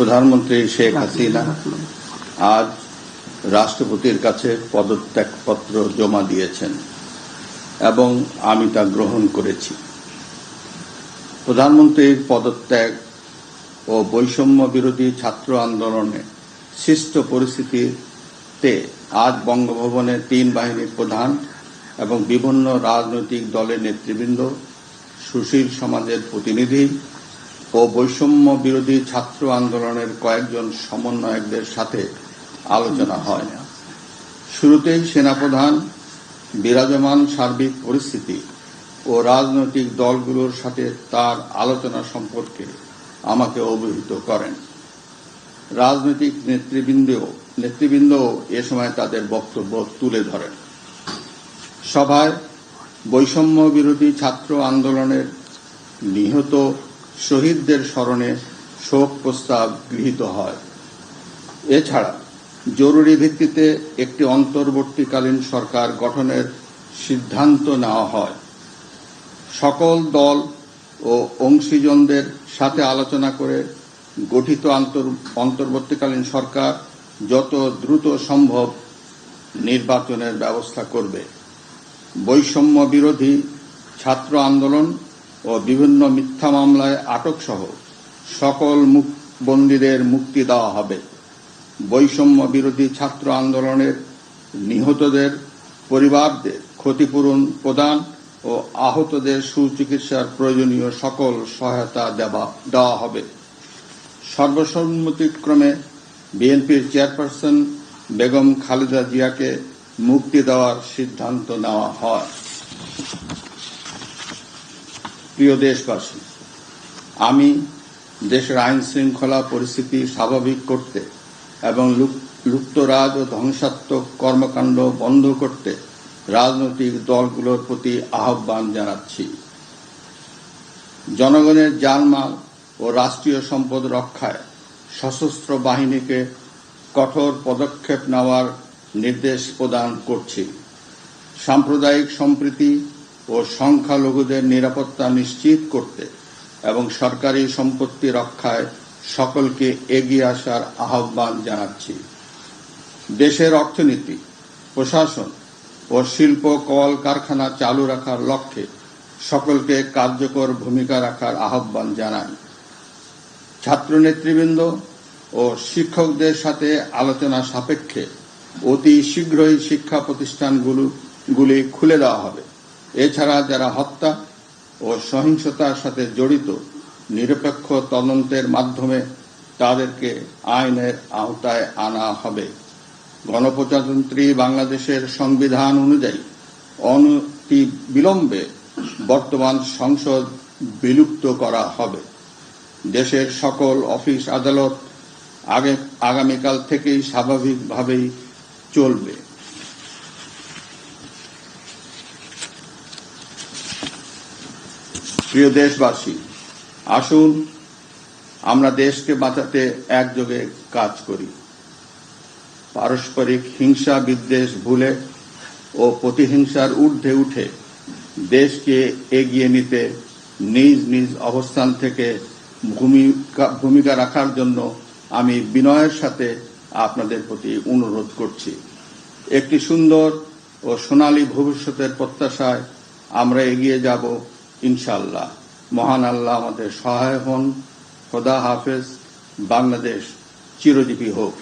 প্রধানমন্ত্রী শেখ হাসিনা আজ রাষ্ট্রপতির কাছে পদত্যাগপত্র জমা দিয়েছেন এবং আমি তা গ্রহণ করেছি। প্রধানমন্ত্রীর পদত্যাগ ও বৈষম্য বিরোধী ছাত্র আন্দোলনে সৃষ্ট পরিস্থিতিতে আজ বঙ্গভবনে 3 বাহিনীর প্রধান এবং বিভিন্ন রাজনৈতিক দলের নেতৃবৃন্দ, সুশীল সমাজের প্রতিনিধি ও বৈষম্য বিরোধী ছাত্র আন্দোলনের কয়েকজন সমন্বয়কদের সাথে আলোচনা হয়। শুরুতেই সেনাপ্রধান বিরাজমান সার্বিক পরিস্থিতি ও রাজনৈতিক দলগুলোর সাথে তার আলোচনা সম্পর্কে আমাকে অবহিত করেন। রাজনৈতিক নেতৃবৃন্দও এ সময় তাদের বক্তব্য তুলে ধরেন। সভায় বৈষম্য বিরোধী ছাত্র আন্দোলনের নিহত শহীদদের স্মরণে শোক প্রস্তাব গৃহীত হয়। এছাড়া জরুরি ভিত্তিতে একটি অন্তর্বর্তীকালীন সরকার গঠনের সিদ্ধান্ত নেওয়া হয়। সকল দল ও অংশীজনদের সাথে আলোচনা করে গঠিত অন্তর্বর্তীকালীন সরকার যত দ্রুত সম্ভব নির্বাচনের ব্যবস্থা করবে। বৈষম্য বিরোধী ছাত্র আন্দোলন ও বিভিন্ন মিথ্যা মামলায় আটক সহ সকল বন্দীদের মুক্তি দেওয়া হবে। বৈষম্য বিরোধী ছাত্র আন্দোলনের নিহতদের পরিবারদের ক্ষতিপূরণ প্রদান ও আহতদের সুচিকিৎসার প্রয়োজনীয় সকল সহায়তা দেওয়া হবে। সর্বসম্মতিক্রমে বিএনপির চেয়ারপারসন বেগম খালেদা জিয়াকে মুক্তি দেওয়ার সিদ্ধান্ত নেওয়া হয়। প্রিয় দেশবাসী, আমি দেশের আইন শৃঙ্খলা পরিস্থিতি স্বাভাবিক করতে এবং লুপ্তরাজ ও ধ্বংসাত্মক কর্মকাণ্ড বন্ধ করতে রাজনৈতিক দলগুলোর প্রতি আহ্বান জানাচ্ছি। জনগণের জানমাল ও রাষ্ট্রীয় সম্পদ রক্ষায় সশস্ত্র বাহিনীকে কঠোর পদক্ষেপ নেওয়ার নির্দেশ প্রদান করছি। সাম্প্রদায়িক সম্প্রীতি ও সংখ্যালঘুদের নিরাপত্তা নিশ্চিত করতে এবং সরকারি সম্পত্তি রক্ষায় সকলকে এগিয়ে আসার আহ্বান জানাচ্ছি। দেশের অর্থনীতি, প্রশাসন ও শিল্প কলকারখানা চালু রাখার লক্ষ্যে সকলকে কার্যকর ভূমিকা রাখার আহ্বান জানাই। ছাত্র নেতৃবৃন্দ ও শিক্ষকদের সাথে আলোচনা সাপেক্ষে অতি শীঘ্রই শিক্ষা প্রতিষ্ঠানগুলি খুলে দেওয়া হবে। এছাড়া যারা হত্যা ও সহিংসতার সাথে জড়িত নিরপেক্ষ তদন্তের মাধ্যমে তাদেরকে আইনের আওতায় আনা হবে। গণপ্রজাতন্ত্রী বাংলাদেশের সংবিধান অনুযায়ী অনতি বিলম্বে বর্তমান সংসদ বিলুপ্ত করা হবে। দেশের সকল অফিস আদালত আগামীকাল থেকেই স্বাভাবিকভাবেই চলবে। প্রিয় দেশবাসী, আসুন আমরা দেশকে বাঁচাতে একযোগে কাজ করি। পারস্পরিক হিংসা বিদ্বেষ ভুলে ও প্রতিহিংসার ঊর্ধ্বে উঠে দেশকে এগিয়ে নিতে নিজ নিজ অবস্থান থেকে ভূমিকা রাখার জন্য আমি বিনয়ের সাথে আপনাদের প্রতি অনুরোধ করছি। একটি সুন্দর ও সোনালী ভবিষ্যতের প্রত্যাশায় আমরা এগিয়ে যাব ইনশাআল্লাহ। মহান আল্লাহ আমাদের সহায় হন। খোদা হাফেজ। বাংলাদেশ চিরজীবী হোক।